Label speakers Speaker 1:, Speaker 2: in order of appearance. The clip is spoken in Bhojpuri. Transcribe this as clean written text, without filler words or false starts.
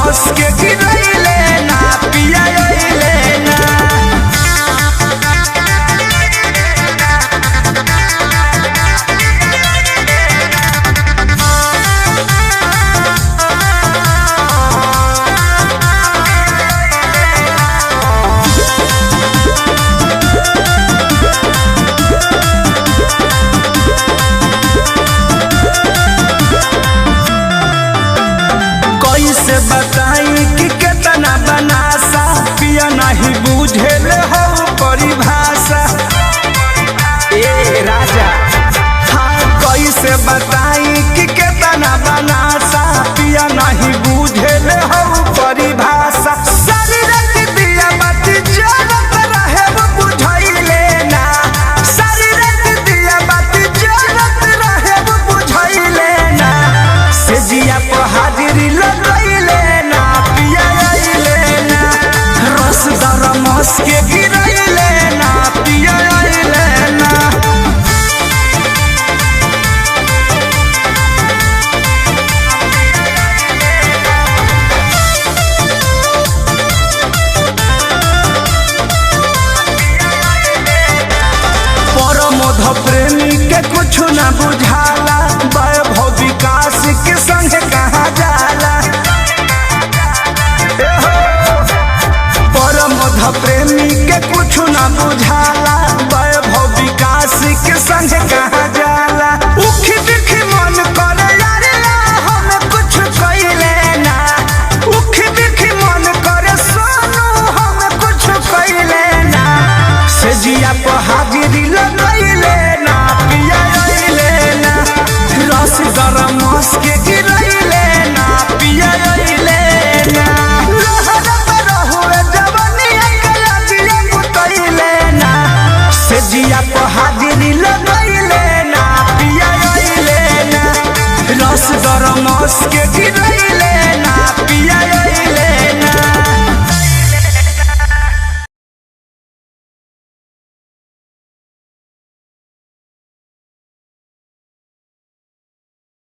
Speaker 1: मस के गिरैले ना पिया अइले ना। कैसे बताई कि कितना बनासा पिया नहीं बुझेले हो परिभाषा ए राजा। हाँ कैसे बताई कि कितना बनासा पिया नहीं बुझेले हो परिभाषा। सारी रात दिया बाती जलत रहे वो बुझाइले ना। सारी रात दिया बाती जलत रहे वो बुझाइले ना। से जिया पर हाजिरी लगैले ना पिया अइले ना। रसदार मस के गिरैले ना पिया अइले ना। परमोध प्रेमी के कुछ न बुझाला। वैभव विकास के संग कहाँ जाला। परमोध प्रेमी के कुछ न बुझाला।